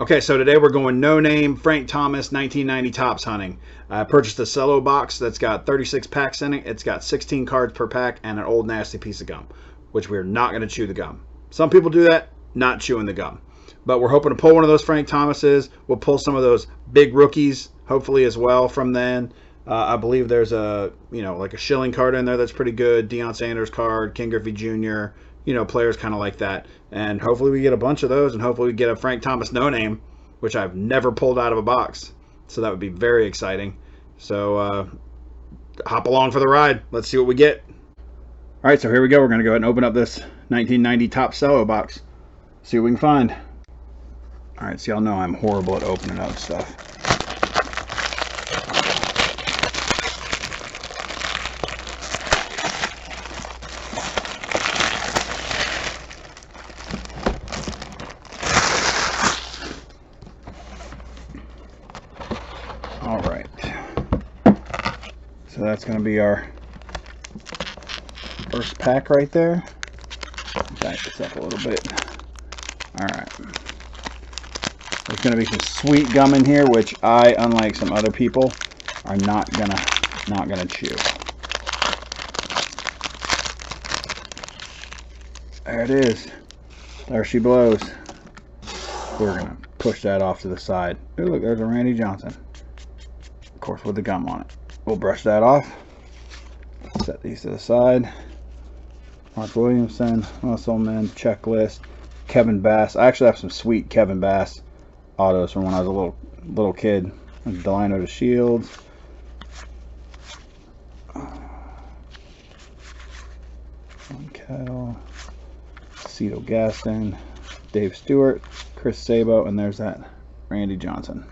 Okay, so today we're going no-name Frank Thomas 1990 Topps hunting. I purchased a Cello box that's got 36 packs in it. It's got 16 cards per pack and an old nasty piece of gum, which we're not going to chew the gum. Some people do that, not chewing the gum. But we're hoping to pull one of those Frank Thomases. We'll pull some of those big rookies, hopefully as well from then. I believe there's a, like a Schilling card in there that's pretty good. Deion Sanders card, Ken Griffey Jr., players kind of like that. And hopefully we get a bunch of those, and hopefully we get a Frank Thomas no-name, which I've never pulled out of a box. So that would be very exciting. So hop along for the ride. Let's see what we get. All right, so here we go. We're going to go ahead and open up this 1990 Topps Cello box. See what we can find. All right, so y'all know I'm horrible at opening up stuff. All right, so that's going to be our first pack right there. Back this up a little bit. All right, there's going to be some sweet gum in here, which I, unlike some other people, are not gonna chew. There it is. There she blows. We're gonna push that off to the side. Ooh, look, there's a Randy Johnson. Of course, with the gum on it. We'll brush that off. Set these to the side. Mark Williamson, Musselman, Checklist, Kevin Bass. I actually have some sweet Kevin Bass autos from when I was a little kid. Delino to Shields. Kettle, Cito Gaston, Dave Stewart, Chris Sabo, and there's that Randy Johnson.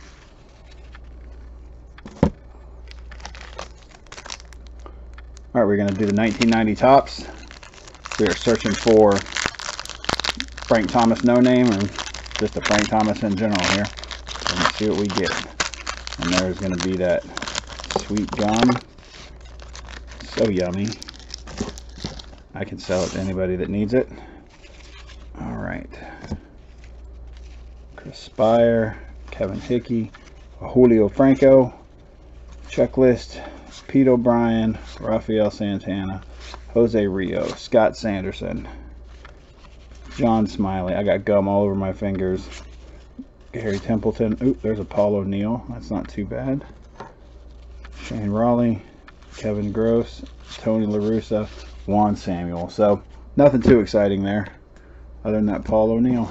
All right, we're going to do the 1990 Topps. We are searching for Frank Thomas no name, or just a Frank Thomas in general here. Let's see what we get. And there's going to be that sweet gum. So yummy. I can sell it to anybody that needs it. All right. Chris Spire, Kevin Hickey, Julio Franco, Checklist, Pete O'Brien, Rafael Santana, Jose Rio, Scott Sanderson, John Smiley. I got gum all over my fingers. Gary Templeton. Oop, there's a Paul O'Neill. That's not too bad. Shane Raleigh, Kevin Gross, Tony La Russa, Juan Samuel. So nothing too exciting there other than that Paul O'Neill.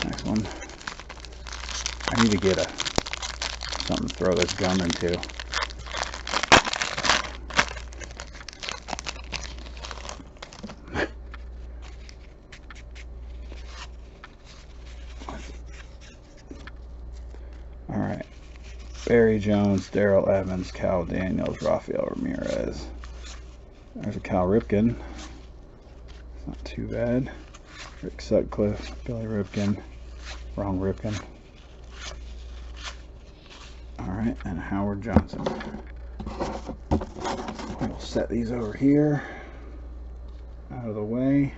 Next one. I need to get something to throw this gum into. All right. Barry Jones, Darrell Evans, Cal Daniels, Rafael Ramirez. There's a Cal Ripken. It's not too bad. Rick Sutcliffe, Billy Ripken. Wrong Ripken. Alright, and Howard Johnson. We'll set these over here. Out of the way.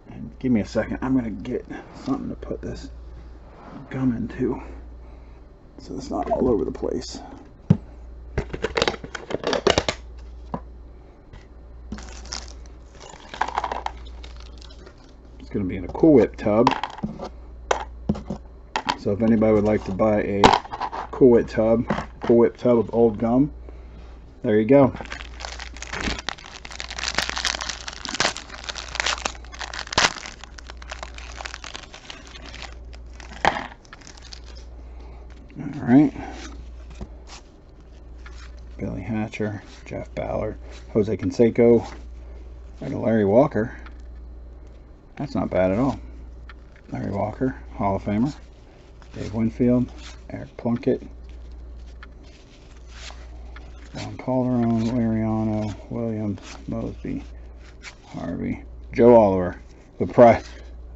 And give me a second. I'm going to get something to put this gum into, so it's not all over the place. It's going to be in a Cool Whip tub. So if anybody would like to buy a Cool Whip tub of old gum, there you go. Alright. Billy Hatcher, Jeff Ballard, Jose Canseco, and Larry Walker. That's not bad at all. Larry Walker, Hall of Famer. Dave Winfield, Eric Plunkett, Juan Calderon, Lariano, Williams, Mosby, Harvey, Joe Oliver, the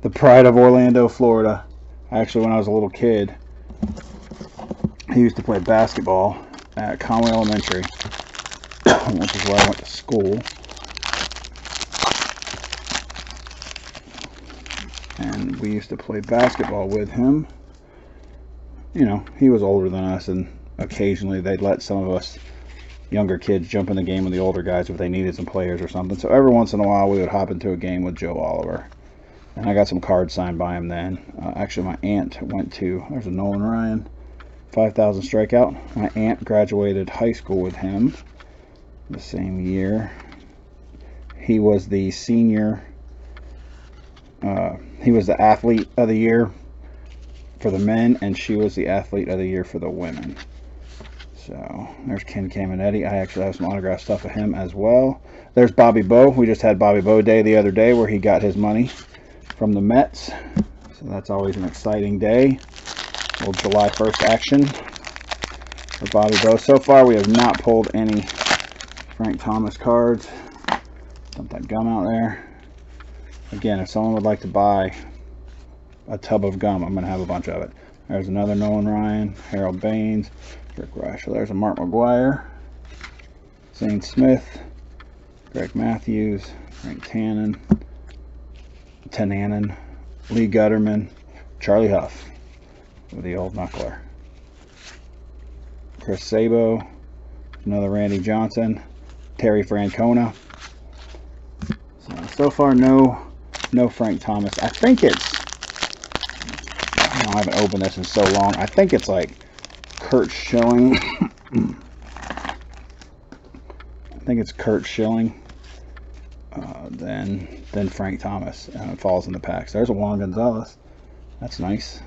pride of Orlando, Florida. Actually, when I was a little kid, he used to play basketball at Conway Elementary, which is where I went to school. and we used to play basketball with him. You know, he was older than us, and occasionally they'd let some of us younger kids jump in the game with the older guys if they needed some players or something. So every once in a while we would hop into a game with Joe Oliver. And I got some cards signed by him then. Actually, my aunt went to, there's a Nolan Ryan 5,000 strikeout. My aunt graduated high school with him the same year. He was the senior, he was the athlete of the year for the men, and she was the athlete of the year for the women. So there's Ken Caminetti. I actually have some autographed stuff of him as well. There's Bobby Bo. We just had Bobby Bo Day the other day where he got his money from the Mets. So that's always an exciting day. A little July 1st action for Bobby Bo. So far we have not pulled any Frank Thomas cards. Dump that gum out there. Again, if someone would like to buy a tub of gum, I'm going to have a bunch of it. There's another Nolan Ryan, Harold Baines, Rick Rasher. There's a Mark McGuire, Zane Smith, Greg Matthews, Frank Tannen, Lee Gutterman, Charlie Huff with the old knuckler, Chris Sabo, another Randy Johnson, Terry Francona. So far, no Frank Thomas. I think it's, I haven't opened this in so long. I think it's like Kurt Schilling. I think it's Kurt Schilling. Then Frank Thomas falls in the packs. There's a Juan Gonzalez. That's nice.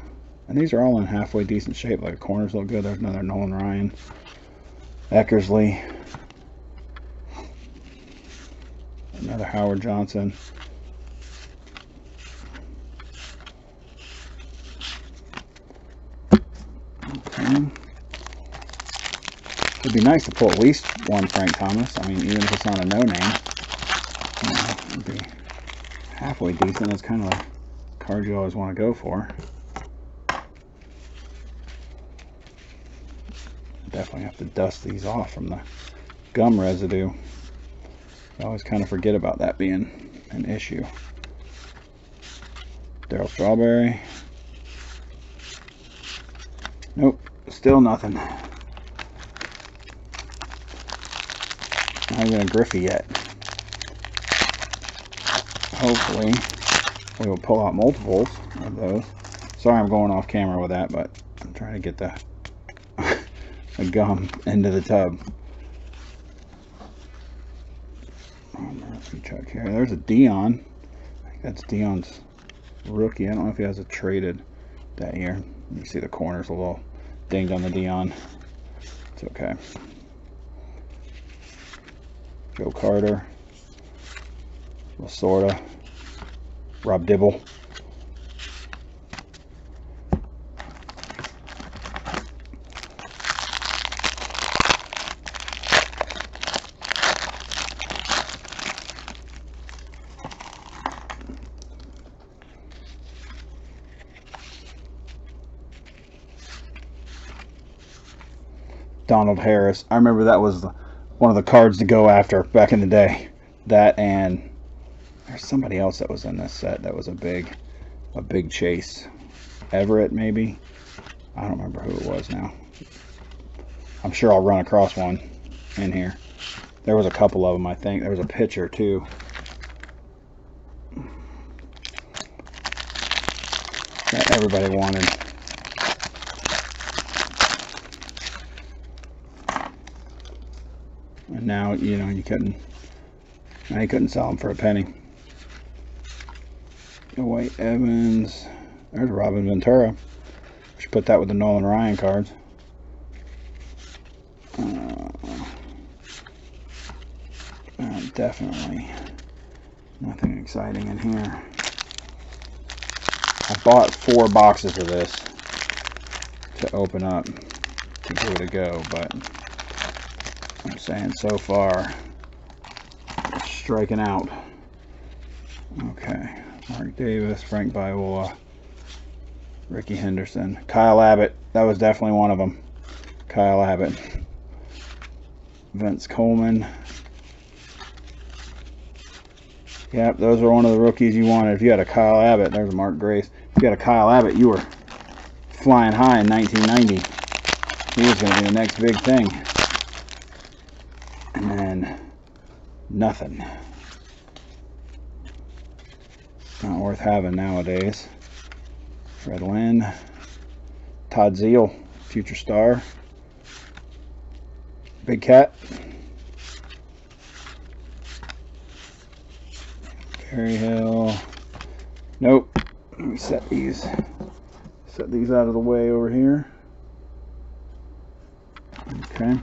And these are all in halfway decent shape. Like the corners look good. There's another Nolan Ryan, Eckersley, another Howard Johnson. Okay. It'd be nice to pull at least one Frank Thomas. I mean, even if it's not a no-name, you know, it'd be halfway decent. That's kind of a card you always want to go for. Definitely have to dust these off from the gum residue. I always kind of forget about that being an issue. Darryl Strawberry. Nope, still nothing. Not even a Griffey yet. Hopefully we will pull out multiples of those. Sorry I'm going off camera with that, but I'm trying to get the gum into the tub. Check here. There's a Dion. I think that's Dion's rookie. I don't know if he has a traded that year. You see the corners a little dinged on the Dion. It's okay. Joe Carter, Lasorda, Rob Dibble. Donald Harris. I remember that was one of the cards to go after back in the day. That, and there's somebody else that was in this set that was a big chase. Everett, maybe? I don't remember who it was now. I'm sure I'll run across one in here. There was a couple of them, I think. There was a pitcher too. That everybody wanted. And now, you know, you couldn't sell them for a penny. White Evans. There's Robin Ventura. Should put that with the Nolan Ryan cards. Definitely nothing exciting in here. I bought 4 boxes of this to open up to give it a go, but I'm saying so far it's striking out. Okay, Mark Davis, Frank Viola, Ricky Henderson, Kyle Abbott. That was definitely one of them. Kyle Abbott, Vince Coleman, Yep, those are one of the rookies you wanted. If you had a Kyle Abbott, there's Mark Grace. If you had a Kyle Abbott, you were flying high in 1990. He was going to be the next big thing. And then nothing. Not worth having nowadays. Fred Lynn. Todd Zeal, future star. Big Cat. Barry Hill. Nope. Let me set these out of the way over here. Okay.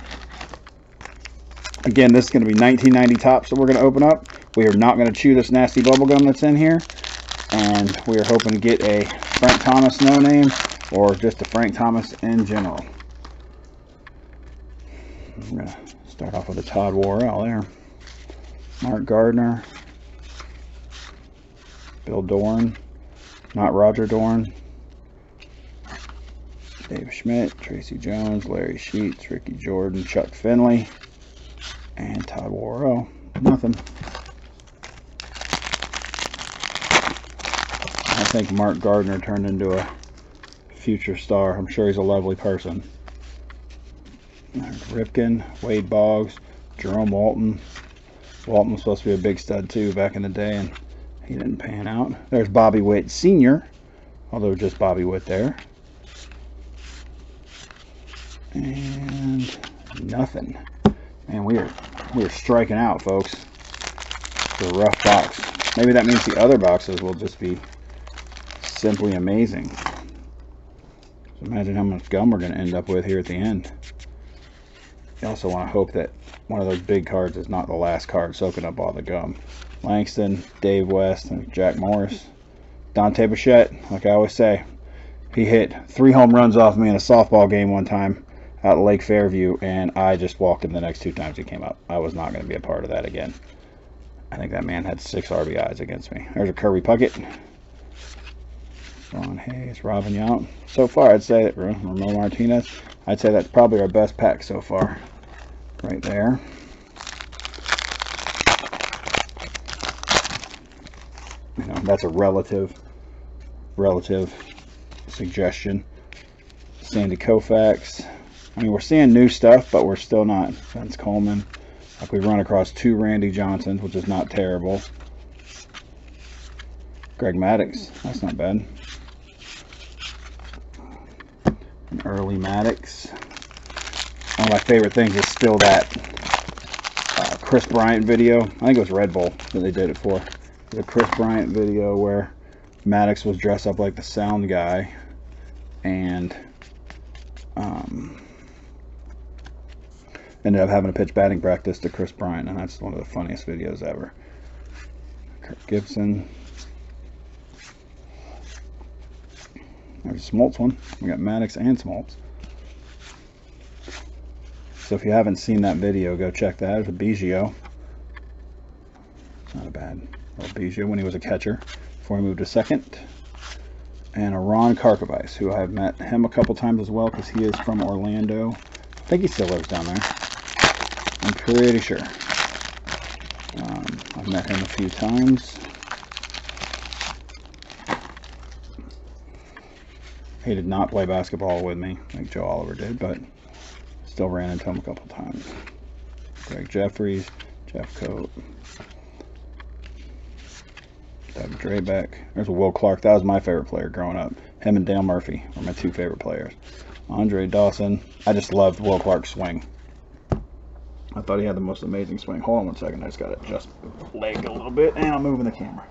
Again, this is going to be 1990 Topps that we're going to open up. We are not going to chew this nasty bubble gum that's in here. And we are hoping to get a Frank Thomas no name or just a Frank Thomas in general. I'm going to start off with a Todd Worrell there. Mark Gardner. Bill Dorn, not Roger Dorn. Dave Schmidt, Tracy Jones, Larry Sheets, Ricky Jordan, Chuck Finley, and Todd Worrell. Nothing. I think Mark Gardner turned into a future star. I'm sure he's a lovely person. Ripken, Wade Boggs, Jerome Walton. Walton was supposed to be a big stud too back in the day, and he didn't pan out. There's Bobby Witt Sr., although just Bobby Witt there. And nothing. Man, we are striking out, folks. It's a rough box. Maybe that means the other boxes will just be simply amazing. So imagine how much gum we're going to end up with here at the end. You also want to hope that one of those big cards is not the last card soaking up all the gum. Langston, Dave West, and Jack Morris. Dante Bichette, like I always say, he hit 3 home runs off me in a softball game one time out at Lake Fairview, and I just walked him the next 2 times he came up. I was not going to be a part of that again. I think that man had 6 RBIs against me. There's a Kirby Puckett. Ron Hayes, Robin Yount. So far, I'd say that Ramon Martinez, I'd say that's probably our best pack so far. Right there. You know, that's a relative suggestion. Sandy Koufax. I mean, we're seeing new stuff, but we're still not. Vince Coleman. Like, we've run across 2 Randy Johnsons, which is not terrible. Greg Maddux. That's not bad. An early Maddux. One of my favorite things is still that Chris Bryant video. I think it was Red Bull that they did it for. The Chris Bryant video where Maddux was dressed up like the sound guy and ended up having a pitch batting practice to Chris Bryant, and that's one of the funniest videos ever. Kirk Gibson. There's a Smoltz one. We got Maddux and Smoltz. So if you haven't seen that video, go check that. It's a Biggio. It's not a bad little Biggio when he was a catcher before he moved to second. And a Ron Karkovice, who I've met him a couple times as well because he is from Orlando. I think he still lives down there. I'm pretty sure. I've met him a few times. He did not play basketball with me like Joe Oliver did, but still ran into him a couple times. Greg Jeffries, Jeff Coate, Doug Drabeck. There's a Will Clark. That was my favorite player growing up. Him and Dale Murphy were my 2 favorite players. Andre Dawson. I just loved Will Clark's swing. I thought he had the most amazing swing. Hold on one second. I just got to adjust the leg a little bit, and I'm moving the camera.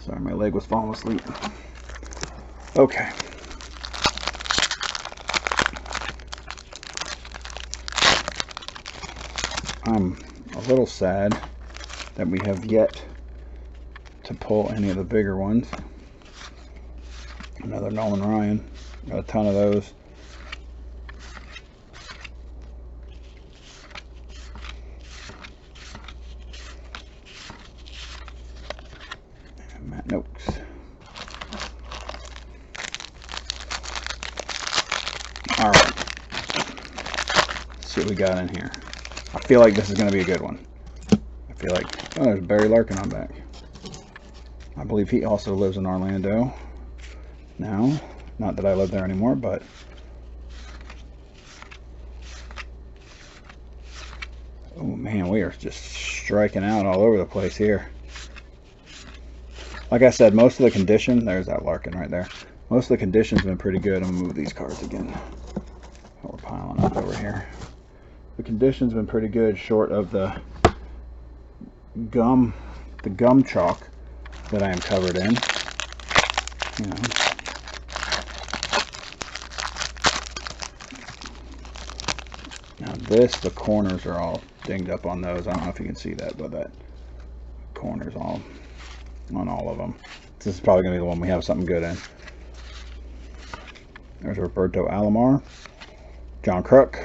Sorry, my leg was falling asleep. Okay. I'm a little sad that we have yet to pull any of the bigger ones. Another Nolan Ryan. Got a ton of those. Matt Noakes. All right. Let's see what we got in here. I feel like this is going to be a good one. I feel like, oh, there's Barry Larkin on back. I believe he also lives in Orlando now. Not that I live there anymore, but oh man, we are just striking out all over the place here. Like I said, most of the condition, there's that Larkin right there. Most of the condition's been pretty good. I'm gonna move these cards again. Oh, we're piling up over here. The condition's been pretty good, short of the gum chalk that I am covered in. You know. Now this, the corners are all dinged up on those. I don't know if you can see that, but that corner's all on all of them. This is probably going to be the one we have something good in. There's Roberto Alomar, John Kruk,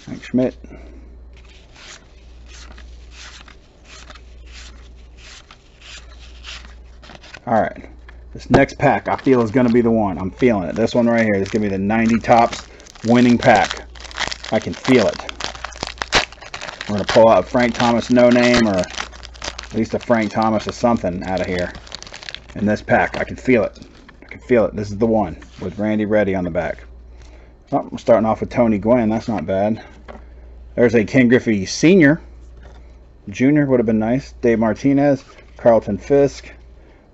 Hank Schmidt, alright, this next pack I feel is going to be the one. I'm feeling it. This one right here, this is going to be the 90 Topps winning pack. I can feel it. We're going to pull out a Frank Thomas no name, or at least a Frank Thomas or something out of here in this pack. I can feel it. I can feel it. This is the one with Randy Reddy on the back. Oh, I'm starting off with Tony Gwynn. That's not bad. There's a Ken Griffey Sr. Jr. would have been nice. Dave Martinez, Carlton Fisk,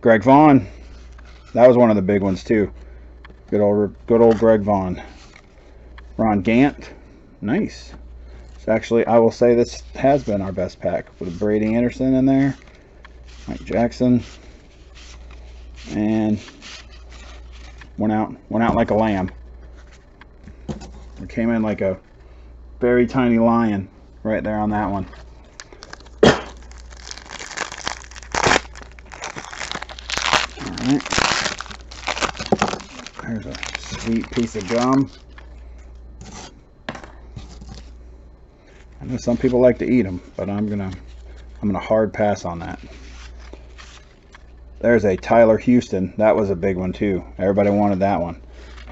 Greg Vaughn. That was one of the big ones too. Good old Greg Vaughn. Ron Gant. Nice. So actually, I will say this has been our best pack with Brady Anderson in there, Mike Jackson, and went out like a lamb. It came in like a very tiny lion right there on that one. Alright. There's a sweet piece of gum. I know some people like to eat them, but I'm gonna hard pass on that. There's a Tyler Houston. That was a big one too. Everybody wanted that one.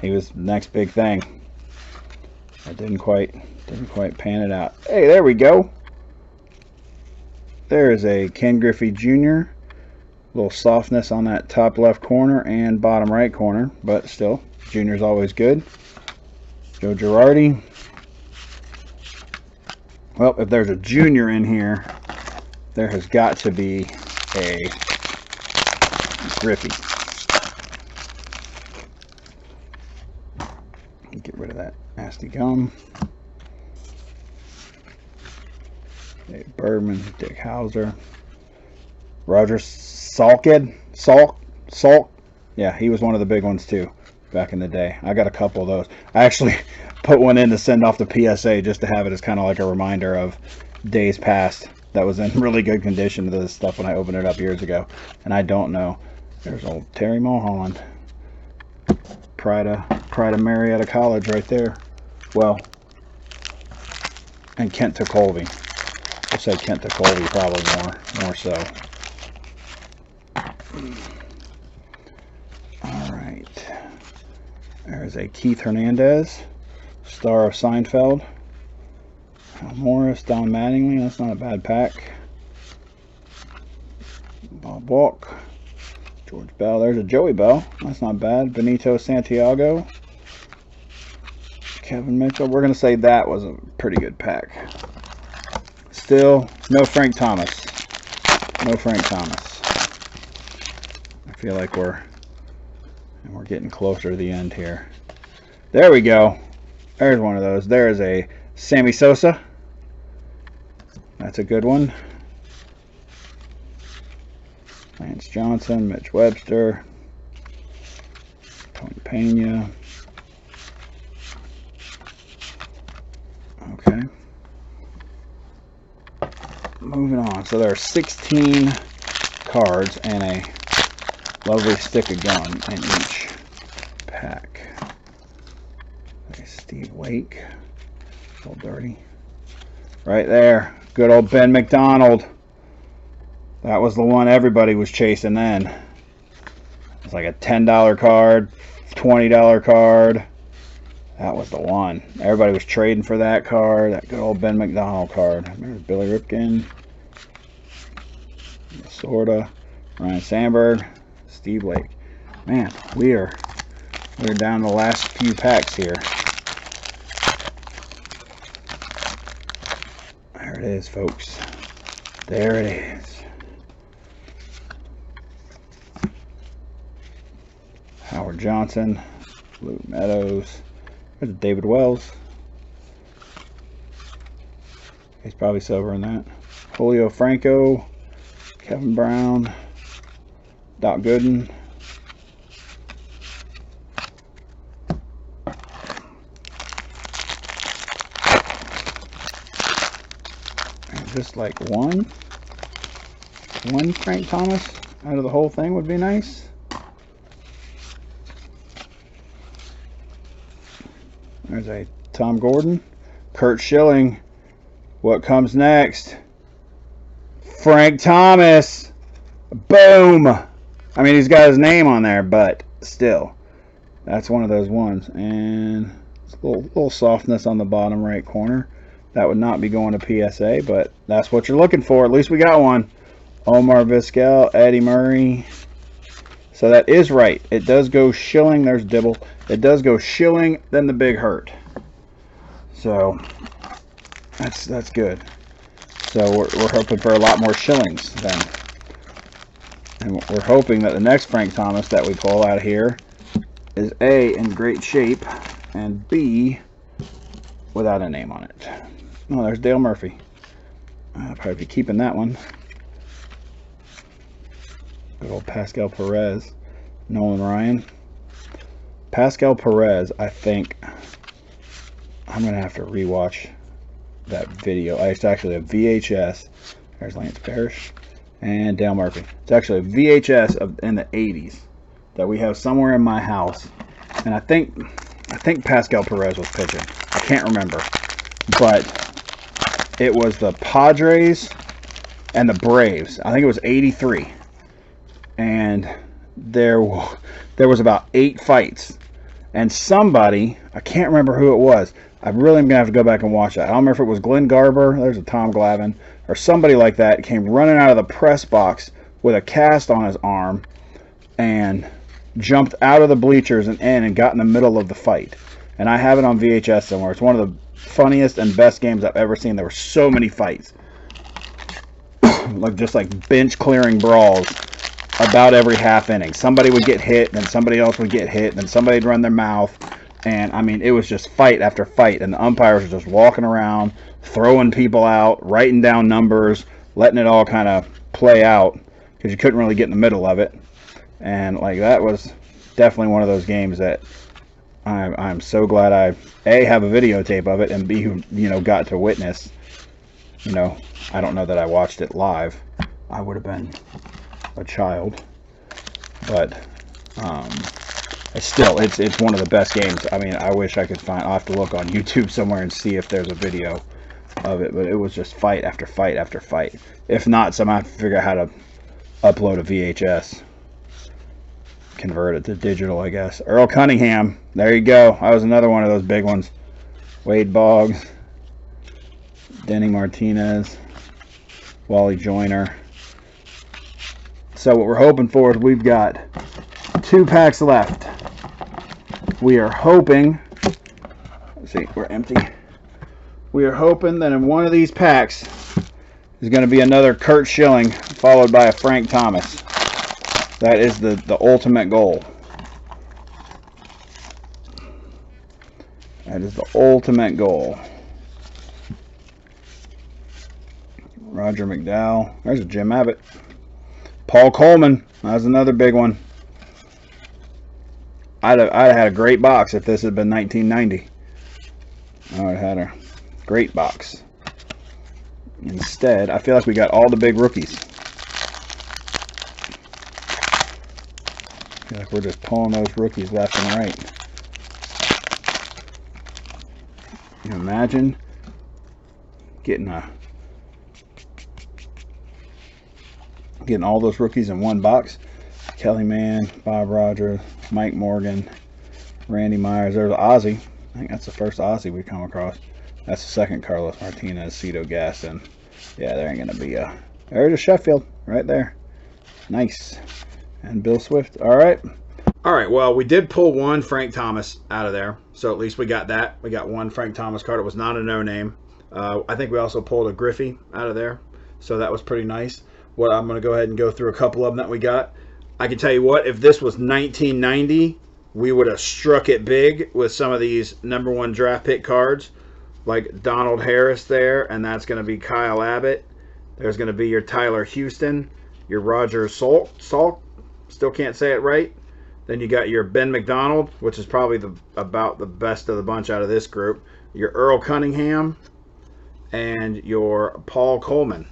He was the next big thing. I didn't quite pan it out. Hey, there we go. There is a Ken Griffey Jr. A little softness on that top left corner and bottom right corner, but still, Junior's always good. Joe Girardi. Well, if there's a junior in here, there has got to be a Griffey. Get rid of that nasty gum. Dave Bergman, Dick Hauser, Roger Salkid. Salk. Yeah, he was one of the big ones too back in the day. I got a couple of those. I actually put one in to send off the PSA just to have it as kind of like a reminder of days past. That was in really good condition, this stuff, when I opened it up years ago. And I don't know. There's old Terry Mulholland. Pride of Marietta College right there. Well, and Kent Tekulve. I'll say Kent Tekulve probably more so. Alright. There's a Keith Hernandez, star of Seinfeld. Al Morris, Don Mattingly, that's not a bad pack. Bob Walk, George Bell, there's a Joey Bell, that's not bad. Benito Santiago, Kevin Mitchell. We're going to say that was a pretty good pack. Still, no Frank Thomas. No Frank Thomas. I feel like we're getting closer to the end here. There we go. There's one of those. There's a Sammy Sosa. That's a good one. Lance Johnson, Mitch Webster, Tony Pena. Okay. Moving on. So there are 16 cards and a lovely stick of gum in each pack. There's Steve Wake. So dirty. Right there. Good old Ben McDonald. That was the one everybody was chasing then. It's like a $10 card, $20 card. That was the one. Everybody was trading for that card. That good old Ben McDonald card. Remember Billy Ripken, Sorta, Ryan Sandberg, Steve Lake. Man, we're down to the last few packs here. There it is, folks. There it is. Howard Johnson, Lou Meadows. There's David Wells. He's probably silver in that. Julio Franco, Kevin Brown, Doc Gooden. And just like one Frank Thomas out of the whole thing would be nice. There's a Tom Gordon, Kurt Schilling. What comes next? Frank Thomas. Boom. I mean, he's got his name on there, but still, that's one of those ones. And it's a little softness on the bottom right corner. That would not be going to PSA, but that's what you're looking for. At least we got one. Omar Vizquel, Eddie Murray. So that is right. It does go Schilling. There's Dibble. It does go Schilling, then the Big Hurt. So that's good. So we're hoping for a lot more Schillings then. And we're hoping that the next Frank Thomas that we pull out of here is A, in great shape, and B, without a name on it. Oh, there's Dale Murphy. I'll probably be keeping that one. Good old Pascal Perez, Nolan Ryan. Pascal Perez, I think I'm going to have to rewatch that video. It's actually a VHS. There's Lance Parrish and Dale Murphy. It's actually a VHS in the 80s that we have somewhere in my house. And I think Pascal Perez was pitching. I can't remember. But it was the Padres and the Braves. I think it was 83. And there was about 8 fights. And somebody, I can't remember who it was. I really am going to have to go back and watch that. I don't remember if it was Glenn Garber, there's a Tom Glavine, or somebody like that came running out of the press box with a cast on his arm and jumped out of the bleachers and in and got in the middle of the fight. And I have it on VHS somewhere. It's one of the funniest and best games I've ever seen. There were so many fights. Just like bench clearing brawls about every half inning. Somebody would get hit, then somebody else would get hit, then somebody would run their mouth. And I mean, it was just fight after fight, and the umpires were just walking around, throwing people out, writing down numbers, letting it all kind of play out, because you couldn't really get in the middle of it. And like, that was definitely one of those games that I'm so glad I A, have a videotape of it, and B, got to witness. I don't know that I watched it live. I would have been a child, but it's one of the best games. I mean, I wish I could I'll have to look on YouTube somewhere and see if there's a video of it, but it was just fight after fight after fight. If not, somehow I have to figure out how to upload a VHS, convert it to digital, I guess. Earl Cunningham, there you go. I was another one of those big ones. Wade Boggs, Denny Martinez, Wally Joyner. So what we're hoping for is we've got 2 packs left. We are hoping, let's see, we're empty. We are hoping that in one of these packs is going to be another Kurt Schilling followed by a Frank Thomas. That is the ultimate goal. That is the ultimate goal. Roger McDowell. There's a Jim Abbott. Paul Coleman. That's another big one. I'd have had a great box if this had been 1990. I would have had a great box. Instead, I feel like we got all the big rookies. I feel like we're just pulling those rookies left and right. Can you imagine getting all those rookies in one box? Kelly Mann, Bob Rogers, Mike Morgan, Randy Myers. There's Ozzie. I think that's the first Aussie we come across. That's the second Carlos Martinez, Cito Gaston. Yeah, there ain't gonna be a. There's a Sheffield right there. Nice. And Bill Swift. All right. All right. Well, we did pull one Frank Thomas out of there, so at least we got that. We got one Frank Thomas card. It was not a no name. I think we also pulled a Griffey out of there, so that was pretty nice. Well, I'm gonna go ahead and go through a couple of them that we got. I can tell you what, if this was 1990, we would have struck it big with some of these #1 draft pick cards, like Donald Harris there, and that's going to be Kyle Abbott. There's going to be your Tyler Houston, your Roger Salk, still can't say it right. Then you got your Ben McDonald, which is probably about the best of the bunch out of this group. Your Earl Cunningham, and your Paul Coleman.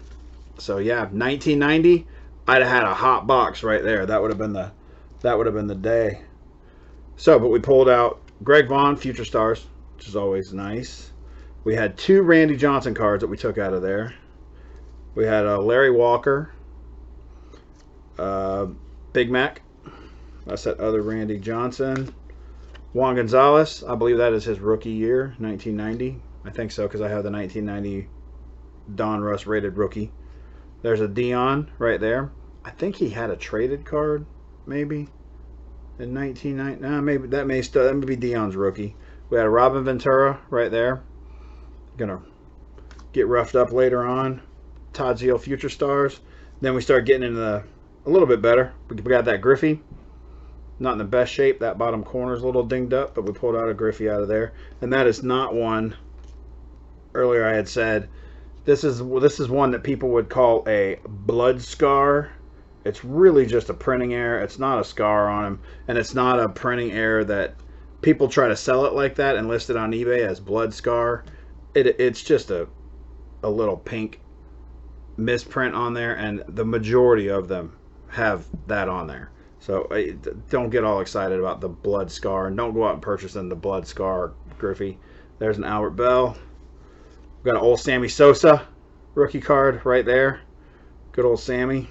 So yeah, 1990. I'd have had a hot box right there. That would have been the day. So, but we pulled out Greg Vaughn, Future Stars, which is always nice. We had 2 Randy Johnson cards that we took out of there. We had Larry Walker, Big Mac. That's that other Randy Johnson. Juan Gonzalez, I believe that is his rookie year, 1990. I think so, because I have the 1990 Don Russ rated rookie. There's a Dion right there. I think he had a traded card, maybe, in 1990. Nah, maybe that may be Dion's rookie. We had a Robin Ventura right there. Gonna get roughed up later on. Todd Zeal Future Stars. Then we start getting into a little bit better. We got that Griffey. Not in the best shape. That bottom corner is a little dinged up, but we pulled out a Griffey out of there. And that is not one. Earlier I had said this is one that people would call a blood scar. It's really just a printing error. It's not a scar on him, and it's not a printing error that people try to sell it like that and list it on eBay as blood scar. It's just a little pink misprint on there, and the majority of them have that on there. So don't get all excited about the blood scar, and don't go out and purchase the blood scar Griffey. There's an Albert Bell. We've got an old Sammy Sosa rookie card right there. Good old Sammy.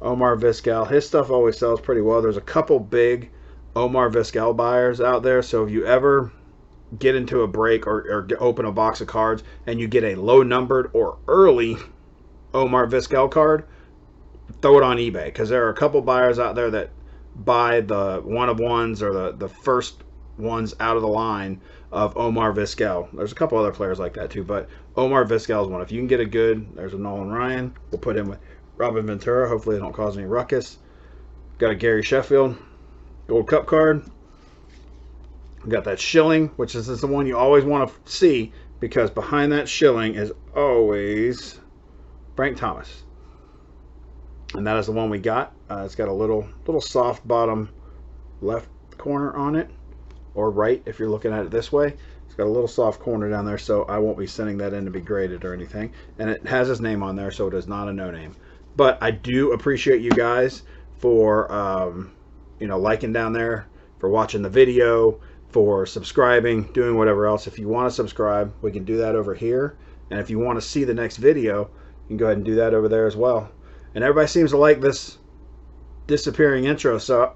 Omar Vizquel. His stuff always sells pretty well. There's a couple big Omar Vizquel buyers out there, so if you ever get into a break or open a box of cards and you get a low numbered or early Omar Vizquel card, throw it on eBay, because there are a couple buyers out there that buy the one-of-ones or the first ones out of the line of Omar Vizquel. There's a couple other players like that too, but Omar Vizquel is one. If you can get a good, there's a Nolan Ryan. We'll put him with Robin Ventura. Hopefully they don't cause any ruckus. Got a Gary Sheffield Gold Cup card. We got that Schilling, which is the one you always want to see, because behind that Schilling is always Frank Thomas. And that is the one we got. It's got a little soft bottom left corner on it, or right if you're looking at it this way. It's got a little soft corner down there, so I won't be sending that in to be graded or anything. And it has his name on there, so it is not a no name. But I do appreciate you guys for liking down there, for watching the video, for subscribing, doing whatever else. If you want to subscribe, we can do that over here. And if you want to see the next video, you can go ahead and do that over there as well. And everybody seems to like this disappearing intro, so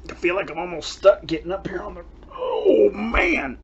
I feel like I'm almost stuck getting up here on the... Oh, man!